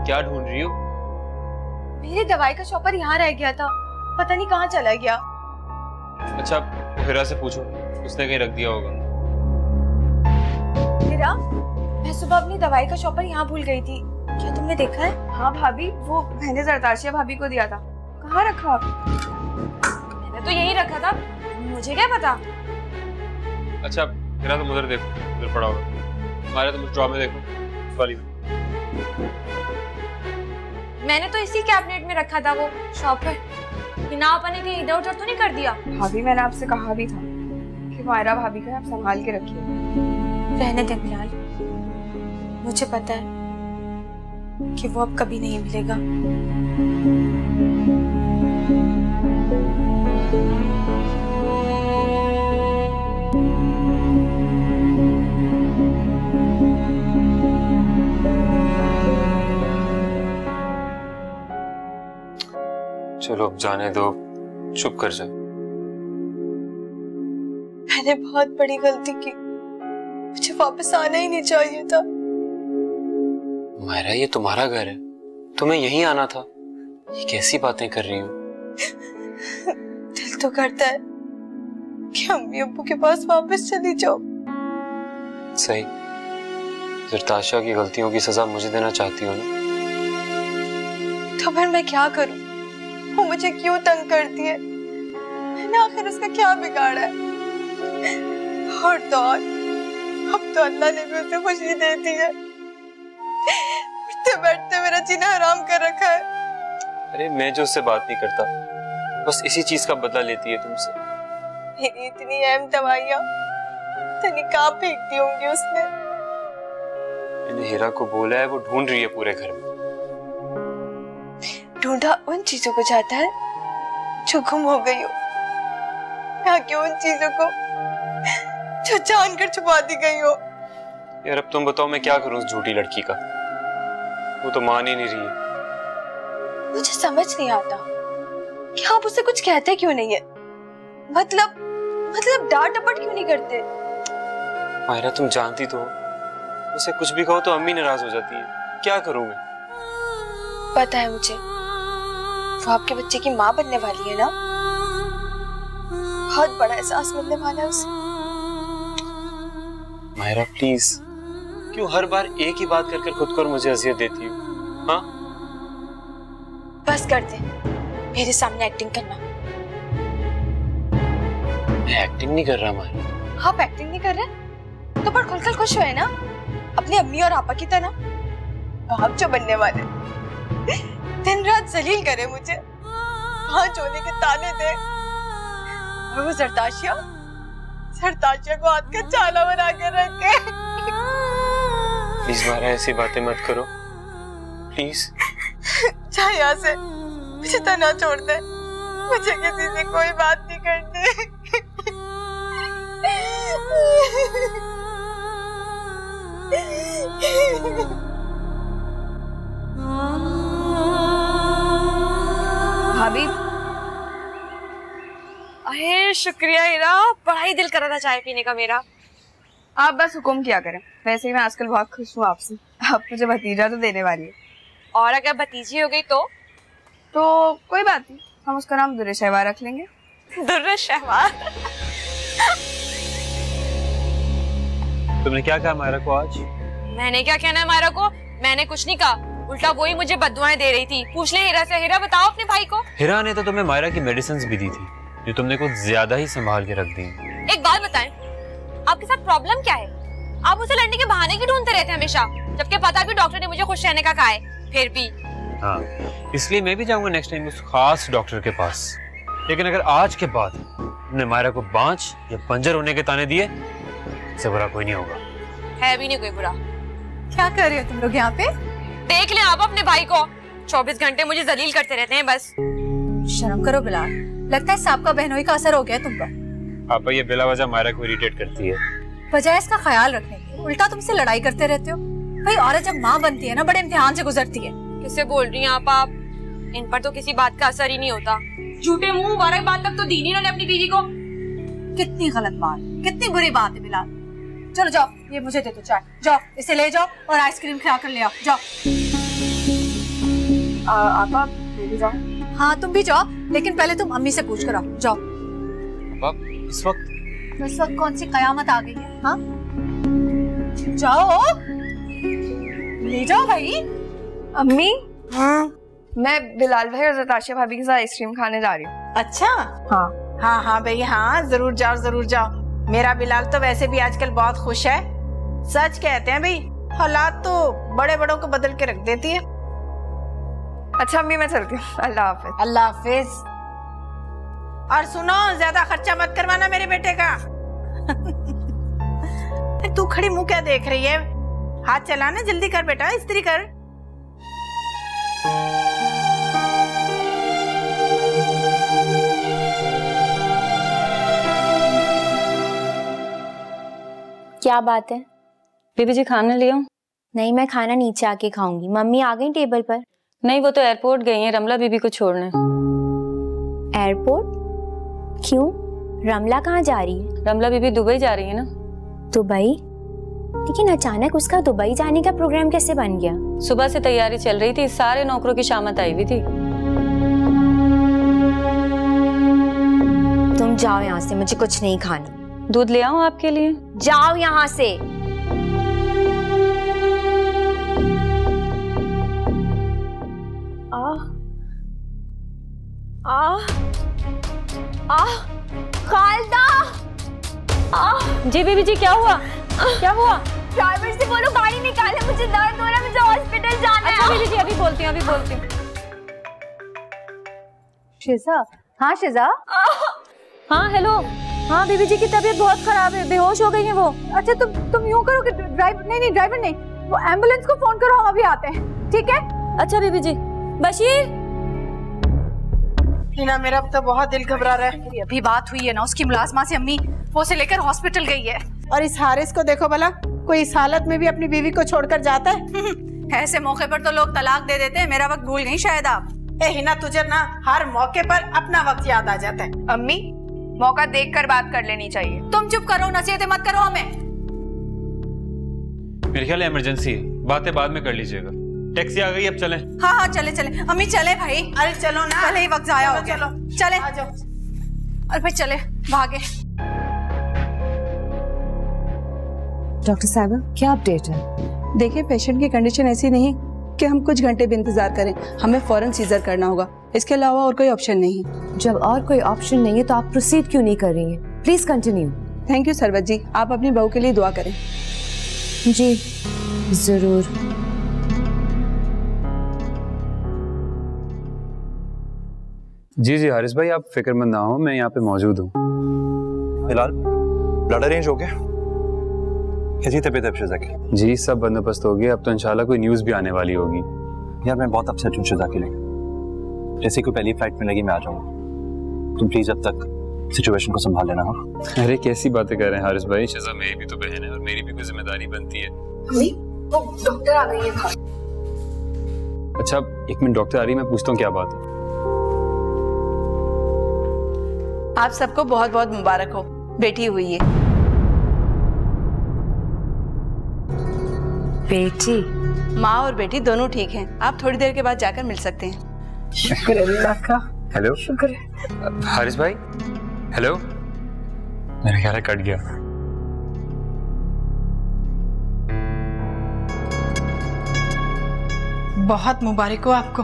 क्या ढूंढ रही हो? मेरी दवाई का शॉपर यहाँ रह गया था, पता नहीं कहाँ चला गया। अच्छा, हिरा से पूछो, उसने कहीं रख दिया होगा। हिरा, मैं सुबह अपनी दवाई का शॉपर यहाँ भूल गई थी, क्या तुमने देखा है? हाँ भाभी, वो मैंने जरताशिया भाभी को दिया था। कहाँ रखा आप? मैंने तो यहीं रखा था, मुझे क्या पता। अच्छा हिरा, तुम उधर देखो, उधर पड़ा होगा। हमारे तुम ड्रॉ में देखो, इस वाली में। मैंने तो इसी कैबिनेट में रखा था वो शॉपर। बिना अपने के इधर उधर तो नहीं कर दिया। भाभी मैंने आपसे कहा भी था कि मायरा भाभी का आप संभाल के रखिए। रहने दे बिलाल, मुझे पता है कि वो अब कभी नहीं मिलेगा। चलो अब जाने दो, चुप कर जा। मैंने बहुत बड़ी गलती की, मुझे वापस आना ही नहीं चाहिए था। मायरा, ये तुम्हारा घर है, तुम्हें यहीं आना था। ये कैसी बातें कर रही हो? दिल तो करता है कि अम्मी अब्बू के पास वापस चली जाओ। सही, जरताशिया की गलतियों की सजा मुझे देना चाहती हो ना? तो फिर मैं क्या करूं? वो मुझे क्यों तंग करती है? मैंने आखिर उसका क्या बिगाड़ा है? और तो और, अब तो अल्लाह ने भी उसे खुशी दे दी है। उठते बैठते मेरा जीना हराम कर रखा है। अरे मैं जो उससे बात नहीं करता, बस इसी चीज का बदला लेती है तुमसे। मेरी इतनी अहम दवाइयाँ इतनी कहाँ फेंक दी होंगी उसने। मैंने हिरा को बोला है, वो ढूंढ रही है पूरे घर में। ढूंढा उन चीजों को जाता है जो गुम हो गई हो, ना कि उन चीजों को जो जानकर छुपा दी गई हो। यार अब तुम बताओ, मैं क्या करूं उस झूठी लड़की का? वो तो मान ही नहीं रही है। मुझे समझ नहीं आता कि आप उसे कुछ कहते क्यों नहीं है? मतलब डांट डपट क्यों नहीं करते? मायरा, तुम जानती तो हो, उसे कुछ भी कहो तो अम्मी नाराज हो जाती है। क्या करूं मैं? पता है मुझे, वो आपके बच्चे की माँ बनने वाली है ना? बहुत बड़ा एहसास मिलने वाला है उसे। मायरा प्लीज, क्यों हर बार एक ही बात कर खुद को और मुझे अजियत देती हो? हाँ, बस कर दे मेरे सामने एक्टिंग करना। मैं एक्टिंग नहीं कर रहा मायरा। आप एक्टिंग नहीं कर रहे तो पर खुलकर खुश हुए ना, अपनी अम्मी और आपा की तरह। बाप जो बनने वाले दिन रात जलील करे मुझे, हाथ होने के ताने दे। और वो जरताशिया को हाथ का चाला बना कर रखे। प्लीज मायरा, ऐसी बातें मत करो प्लीज। जा यहाँ से, मुझे तना छोड़ दे, मुझे किसी से कोई बात नहीं करनी। भाभी, अरे शुक्रिया हिरा, बड़ा ही दिल कर रहा था चाय पीने का मेरा। आप बस हुक्म किया करें। वैसे ही मैं आजकल बहुत खुश हूँ आपसे। आप मुझे भतीजा तो देने वाली है। और अगर भतीजी हो गई तो कोई बात नहीं, हम उसका नाम दुर्र शहवार रख लेंगे। दुर्र शहवार? तुमने क्या कहा मायरा को आज? मैंने क्या कहना है मायरा को? मैंने कुछ नहीं कहा, उल्टा वही मुझे बद्दुआएं दे रही थी। पूछ ले हिरा से। हिरा बताओ अपने भाई को। हिरा ने तो तुम्हें मायरा की मेडिसिन भी दी थी, जो तुमने कुछ ज्यादा ही संभाल के रख दी। एक बात बताएं, आपके साथ प्रॉब्लम क्या है? आप उसे लड़ने के बहाने क्यों ढूंढते रहते हैं हमेशा, जबकि पता भी डॉक्टर ने मुझे खुश रहने का कहा है। फिर भी हाँ, इसलिए मैं भी जाऊंगा नेक्स्ट टाइम उस खास डॉक्टर के पास। लेकिन अगर आज के बाद तुमने मायरा को बांझ या बंजर होने के ताने दिए, इससे बुरा कोई नहीं होगा। है भी नहीं कोई बुरा। क्या कर रहे हो तुम लोग यहाँ पे? देख ले आप अपने भाई को, 24 घंटे मुझे जलील करते रहते हैं बस। शर्म करो बिलाल, लगता है सांप का बहनोई का असर हो गया तुम पर। पापा, ये बिला वजह मायरा को इरिटेट करती है। बजाय इसका ख्याल रखने के उल्टा तुमसे लड़ाई करते रहते हो। भाई औरत जब माँ बनती है ना, बड़े इम्तिहान से गुजरती है। किससे बोल रही हैं आप? इन पर तो किसी बात का असर ही नहीं होता। झूठे मुंह मुबारक बात तक तो दी नहीं इन्होंने अपनी बीवी को। कितनी गलत बात, कितनी बुरी बात है बिलाल। चलो जाओ, ये मुझे दे दो चाय। जाओ इसे ले जाओ और आइसक्रीम खिला कर ले आओ। जाओ। आपा भी जाओ। हाँ तुम भी जाओ, लेकिन पहले तुम अम्मी से पूछ कर आओ। जाओ। इस वक्त कौन सी कयामत आ गई है? हाँ जाओ, ले जाओ भाई। अम्मी मैं बिलाल भाई और जताशिया भाभी के साथ आइसक्रीम खाने जा रही हूँ। अच्छा हाँ हाँ हाँ भाई हाँ, जरूर जाओ जरूर जाओ। मेरा बिलाल तो वैसे भी आजकल बहुत खुश है। सच कहते हैं भाई, हालात तो बड़े बड़ों को बदल के रख देती है। अच्छा अम्मी मैं चलती हूँ, अल्लाह हाफिज। अल्लाह हाफिज। और सुनो, ज्यादा खर्चा मत करवाना मेरे बेटे का। तू खड़ी मुंह क्या देख रही है? हाथ चलाना, जल्दी कर बेटा, इस्त्री कर। क्या बात है? बीबी जी खाना ले आओ। नहीं, मैं खाना नीचे आके खाऊंगी। मम्मी आ गई टेबल पर? नहीं, वो तो एयरपोर्ट गई हैं रमला बीबी को छोड़ने। एयरपोर्ट? क्यों? रमला कहाँ जा रही है? रमला बीबी दुबई जा रही है ना। दुबई? लेकिन अचानक उसका दुबई जाने का प्रोग्राम कैसे बन गया? सुबह से तैयारी चल रही थी, सारे नौकरों की शामत आई हुई थी। तुम जाओ यहाँ से, मुझे कुछ नहीं खाना। दूध ले आओ आपके लिए? जाओ यहाँ से। खालदा। जी बीबी जी, क्या हुआ? क्या हुआ? ड्राइवर से बोलो गाड़ी निकाले, मुझे दर्द हो रहा है, मुझे हॉस्पिटल जाना है। अच्छा बीबी जी, अभी बोलती हूँ, अभी बोलती हूँ। शिजा, हाँ शिजा। हाँ हेलो। हाँ बीबी जी की तबीयत बहुत खराब है, बेहोश हो गई है वो। अच्छा तुम यूं करो कि ड्राइवर नहीं ड्राइवर नहीं, वो एम्बुलेंस को फोन करो, हम अभी आते हैं, ठीक है? अच्छा बीबी जी। बशीर। हिना, मेरा अब तो बहुत दिल घबरा रहा है। अभी बात हुई है ना उसकी मुलाजमा से, अम्मी वो से लेकर हॉस्पिटल गई है। और इस हारिस को देखो भला, कोई इस हालत में भी अपनी बीवी को छोड़कर जाता है? ऐसे मौके पर तो लोग तलाक दे देते हैं। मेरा वक्त भूल गई शायद आप। ए हिना, तुझे ना हर मौके पर अपना वक्त याद आ जाता है। अम्मी मौका देखकर बात कर लेनी चाहिए। तुम चुप करो, नसीहतें मत करो हमें। मेरे ख्याल इमरजेंसी है, बातें बाद में कर लीजिएगा। टैक्सी आ गई, अब चलें। हाँ हाँ चले अम्मी चले भाई। अरे चलो ना, पहले ही वक्त जाया हो गया। चलो चले। आ जाओ। अरे भाई चले, भागे। डॉक्टर साहबा, क्या अपडेट है? देखिए, पेशेंट की कंडीशन ऐसी नहीं कि हम कुछ घंटे भी इंतजार करें, हमें फौरन सीजर करना होगा। इसके अलावा और कोई ऑप्शन नहीं है। जब और कोई ऑप्शन नहीं है तो आप प्रोसीड क्यों नहीं कर रही हैं? Please continue. Thank you Sarwat ji, आप अपनी बहू के लिए दुआ करें। जी जरूर। जी हारिस भाई, आप फिक्रमंद ना हो, मैं यहाँ पे मौजूद हूँ। फिलहाल ब्लड अरेंज हो गया? कैसी तबीयत है शिजा की? जी सब बंदोबस्त हो गया, अब तो इंशाल्लाह कोई न्यूज़ भी आने वाली होगी। यार मैं बहुत अपसेट हूँ शिजा के लिए। जैसे कोई पहली फ्लाइट मिलेगी मैं आ जाऊँगा। तुम प्लीज अब तक सिचुएशन को संभाल लेना। हाँ अरे कैसी बातें कर रहे हैं हारिस भाई, शिजा मेरी भी तो बहन है और मेरी भी कोई जिम्मेदारी बनती है। वो डॉक्टर आ गई है। अच्छा एक मिनट, डॉक्टर आ रही है, मैं पूछता हूँ क्या बात है। आप सबको बहुत बहुत मुबारक हो, बेटी हुई है। बेटी? माँ और बेटी दोनों ठीक हैं। आप थोड़ी देर के बाद जाकर मिल सकते हैं। शुक्र अल्लाह का। हेलो शुक्र है। हारिस भाई, हेलो। मेरा ख्याल है कट गया। बहुत मुबारक हो आपको।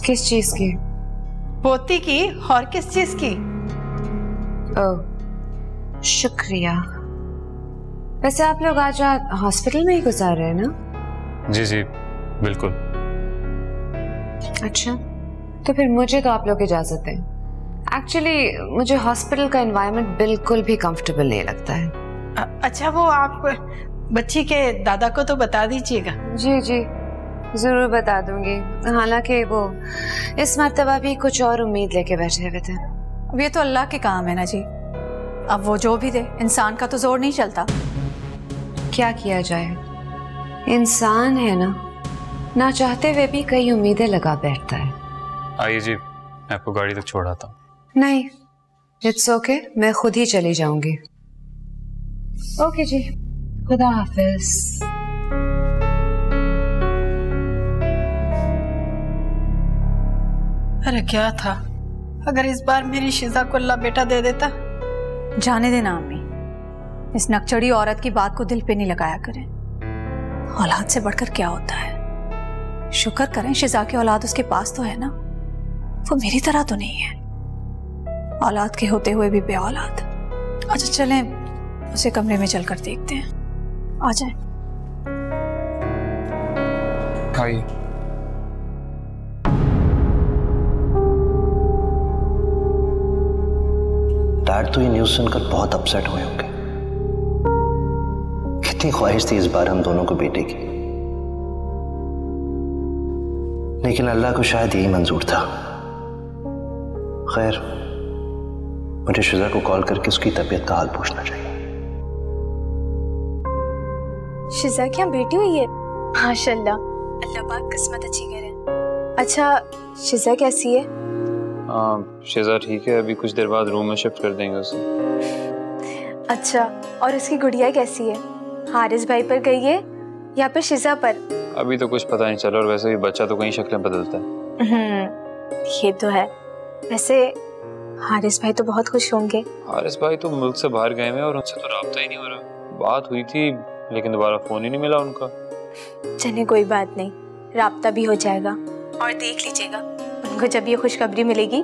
किस चीज की? पोती की। और किस चीज की? ओह शुक्रिया। वैसे आप लोग आज रात हॉस्पिटल में ही गुजार रहे हैं ना? जी बिल्कुल। अच्छा, तो फिर मुझे तो आप लोग इजाजत दें। एक्चुअली मुझे हॉस्पिटल का एनवायरनमेंट बिल्कुल भी कंफर्टेबल नहीं लगता है। अच्छा, वो आप बच्ची के दादा को तो बता दीजिएगा। जी जरूर बता दूंगी। हालांकि वो इस मर्तबा भी कुछ और उम्मीद लेके बैठे हुए थे। अब ये तो अल्लाह के काम है ना जी, अब वो जो भी दे, इंसान का तो जोर नहीं चलता। क्या किया जाए, इंसान है ना चाहते हुए भी कई उम्मीदें लगा बैठता है। आइए जी, मैं आपको गाड़ी तक छोड़ाता हूँ। नहीं, इट्स ओके, मैं खुद ही चली जाऊंगी। ओके जी, खुदा हाफिज। अरे क्या था, अगर इस बार मेरी शिजा को अल्लाह बेटा दे देता। जाने देना अम्मी, इस नकचड़ी औरत की बात को दिल पे नहीं लगाया करें। औलाद से बढ़कर क्या होता है। शुक्र करें शिजा की औलाद उसके पास तो है ना, वो मेरी तरह तो नहीं है, औलाद के होते हुए भी बे औलाद। अच्छा चलें उसे कमरे में चलकर देखते हैं, आ जाए। डैड तो ये न्यूज़ सुनकर बहुत अपसेट हुए होंगे। कितनी ख्वाहिश थी इस बार हम दोनों को बेटे की, लेकिन अल्लाह को शायद यही मंजूर था। खैर, मुझे शिजा को कॉल करके उसकी तबीयत का हाल पूछना चाहिए। शिजा क्या बेटी हुई है? माशाल्लाह, अल्लाह पाक किस्मत अच्छी करे। अच्छा, शिजा कैसी है? शिजा ठीक है, अभी कुछ देर बाद रूम में शिफ्ट कर देंगे उसे। अच्छा, और उसकी गुड़िया कैसी है? हारिस भाई पर गई है या फिर शिजा पर? अभी तो कुछ पता नहीं चला, और वैसे भी बच्चा तो कई शक्लें बदलता है। ये तो है। वैसे हारिस भाई तो बहुत खुश होंगे। हारिस भाई तो मुल्क से बाहर गए हैं और उनसे तो राब्ता ही नहीं हो रहा। बात हुई थी लेकिन दोबारा फोन ही नहीं मिला उनका। चलिए कोई बात नहीं, राब्ता भी हो जाएगा। और देख लीजिएगा, उनको जब ये खुशखबरी मिलेगी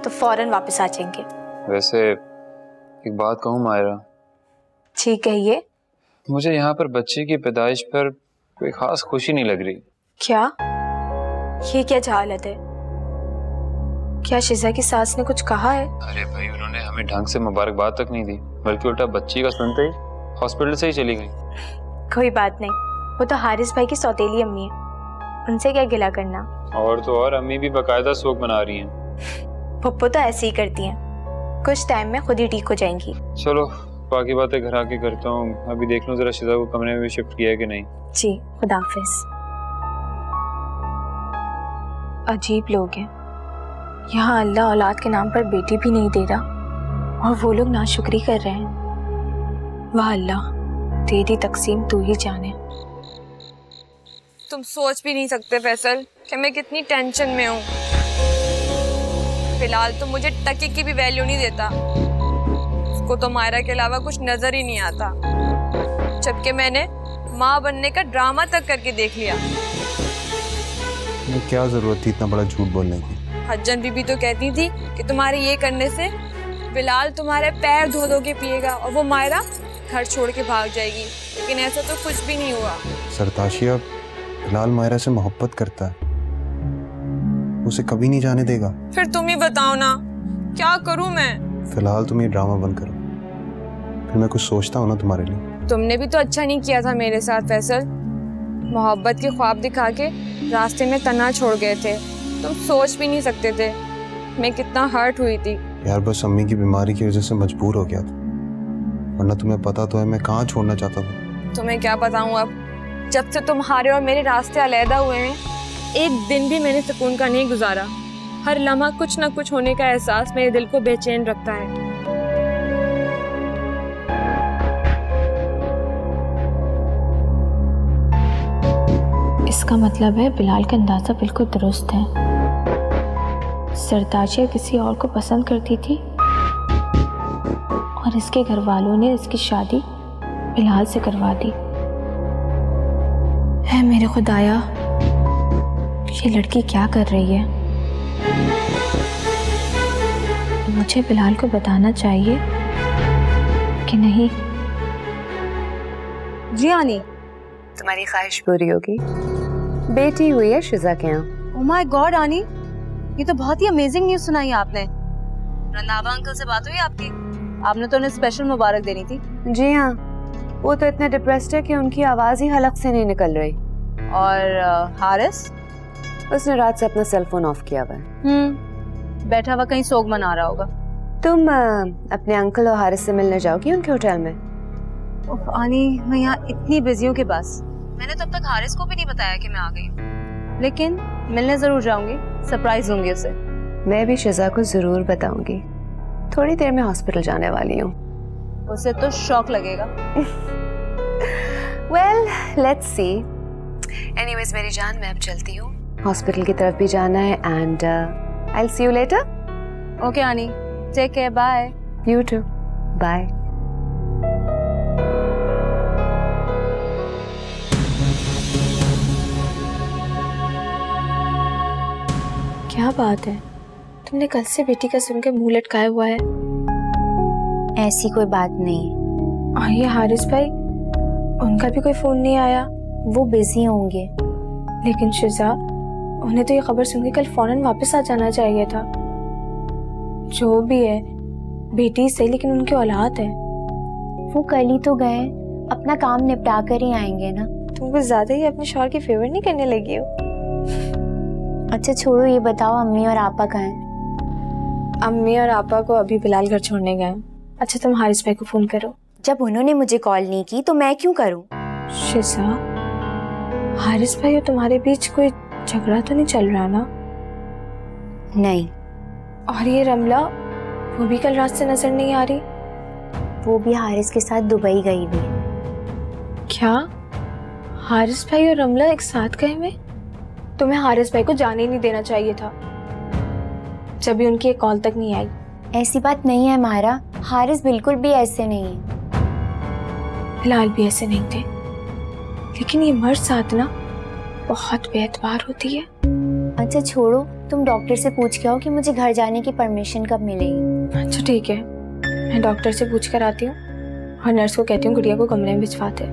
तो फौरन वापस आ जाएंगे। वैसे एक बात कहूँ मायरा? ठीक कहिए। मुझे यहाँ पर बच्चे की पैदाइश पर कोई खास खुशी नहीं लग रही। क्या? ये क्या जहालत है? क्या शिजा की सास ने कुछ कहा है? अरे भाई, उन्होंने हमें ढंग से मुबारकबाद तक नहीं दी, बल्कि उल्टा बच्ची का सुनते ही हॉस्पिटल से ही चली गई। कोई बात नहीं, वो तो हारिस भाई की सौतेली अम्मी है, उनसे क्या गिला करना। और तो और अम्मी भी बकायदा शोक मना रही हैं। पप्पू तो ऐसे ही करती हैं, कुछ टाइम में खुद ही ठीक हो जाएंगी। चलो बाकी बातें घर आके करता हूँ, अभी देख लूँ जरा शिजा को कमरे में भी शिफ्ट किया है कि नहीं। जी, खुदा हाफिज। अजीब लोग हैं, यहाँ अल्लाह औलाद के नाम पर बेटी भी नहीं दे रहा और वो लोग नाशुक्री कर रहे हैं। वाह अल्लाह, तेरी तकसीम तू ही जाने। तुम सोच भी नहीं सकते फैसल कि मैं कितनी टेंशन में हूँ। फिलहाल तो मुझे टकी की भी वैल्यू नहीं देता, उसको तो मायरा के अलावा कुछ नजर ही नहीं आता, जबकि मैंने माँ बनने का ड्रामा तक करके देख लिया। क्या जरूरत थी इतना बड़ा झूठ बोलने की? हज्जन बीबी तो कहती थी कि तुम्हारे ये करने से बिलाल तुम्हारे पैर धो धो के पिएगा और वो मायरा घर छोड़ के भाग जाएगी, लेकिन ऐसा तो कुछ भी नहीं हुआ। सरताशिया, बिलाल मायरा से मोहब्बत करता है, उसे कभी नहीं जाने देगा। फिर तुम ही बताओ ना, क्या करूं मैं? फिलहाल तुम ये ड्रामा बंद करो, फिर मैं कुछ सोचता हूँ ना तुम्हारे लिए। तुमने भी तो अच्छा नहीं किया था मेरे साथ फैसल, मोहब्बत के ख्वाब दिखा के रास्ते में तना छोड़ गए थे। तुम सोच भी नहीं सकते थे मैं कितना हर्ट हुई थी। यार बस अम्मी की बीमारी की वजह से मजबूर हो गया था, वरना तुम्हें पता तो है मैं कहाँ छोड़ना चाहता था। तुम्हें क्या बताऊं, अब जब से तुम्हारे और मेरे रास्ते अलहदा हुए हैं, एक दिन भी मैंने सुकून का नहीं गुजारा। हर लम्हा कुछ ना कुछ होने का एहसास मेरे दिल को बेचैन रखता है। इसका मतलब है बिलाल का अंदाजा बिल्कुल दुरुस्त है। सरताजिया किसी और को पसंद करती थी और इसके घर वालों ने इसकी शादी बिलाल से करवा दी। है मेरे खुदाया, ये लड़की क्या कर रही है? मुझे बिलाल को बताना चाहिए कि नहीं? जी आनी, तुम्हारी ख्वाहिश पूरी होगी, बेटी हुई है शिजा के यहाँ। ओह माय गॉड आनी, ये तो बहुत ही अमेजिंग न्यूज़ सुनाई आपने। रंधावा अंकल से बात हुई आपकी? आपने तो उन्हें स्पेशल मुबारक देनी थी। जी हाँ, वो तो इतने डिप्रेस्ड है कि उनकी आवाज ही हलक से नहीं निकल रही। और हारिस? उसने रात से अपना सेल फोन ऑफ किया हुआ है। बैठा हुआ कहीं सोग मना रहा होगा। तुम अपने अंकल और हारिस से मिलने जाओगी उनके होटल में? आनी, मैं यहाँ इतनी बिजी हूँ कि बस मैंने तब तक हारिस को भी नहीं बताया कि मैं आ गई हूँ, लेकिन मिलने जरूर जाऊंगी, सरप्राइज दूंगी उसे। मैं भी शिजा को जरूर बताऊंगी, थोड़ी देर में हॉस्पिटल जाने वाली हूँ। उसे तो शॉक लगेगा। Well let's see. एनीवेज मेरी जान, मैं अब चलती हूँ, हॉस्पिटल की तरफ भी जाना है and I'll see you later. Okay Annie, take care, bye. You too. Bye. क्या बात है, तुमने कल से बेटी का सुन के मुंह लटकाया हुआ है? ऐसी कोई बात नहीं। और ये हारिस भाई, उनका भी कोई फोन नहीं आया? वो बिजी होंगे। लेकिन शिजा, उन्हें तो ये खबर सुन के कल फौरन वापस आ जाना चाहिए था। जो भी है, बेटी से, लेकिन उनकी औलाद है। वो कल ही तो गए, अपना काम निपटा कर ही आएंगे ना। तुम कुछ ज्यादा ही अपने शौहर की फेवर नहीं करने लगी हो? अच्छा छोड़ो, ये बताओ अम्मी और आपा कहाँ हैं? अम्मी और आपा को अभी बिलाल घर छोड़ने गए। अच्छा तुम हारिस भाई को फोन करो। जब उन्होंने मुझे कॉल नहीं की तो मैं क्यों करूं? शिजा, हारिस भाई और तुम्हारे बीच कोई झगड़ा तो नहीं चल रहा ना? नहीं। और ये रमला, वो भी कल रात से नजर नहीं आ रही? वो भी हारिस के साथ दुबई गई हुई। क्या हारिस भाई और रमला एक साथ गए हुए? तुम्हें हारिस भाई को जाने ही नहीं देना चाहिए था, जब भी उनकी एक कॉल तक नहीं आई। ऐसी बात नहीं है मायरा, हारिस बिल्कुल भी ऐसे नहीं है। बिलाल भी ऐसे नहीं थे, लेकिन ये मर्द साथ ना बहुत बेएतबार होती है। अच्छा छोड़ो, तुम डॉक्टर से पूछ के आओ कि मुझे घर जाने की परमिशन कब मिलेगी। अच्छा ठीक है, मैं डॉक्टर से पूछ कर आती हूँ और नर्स को कहती हूँ गुड़िया को कमरे में भिजवा दे।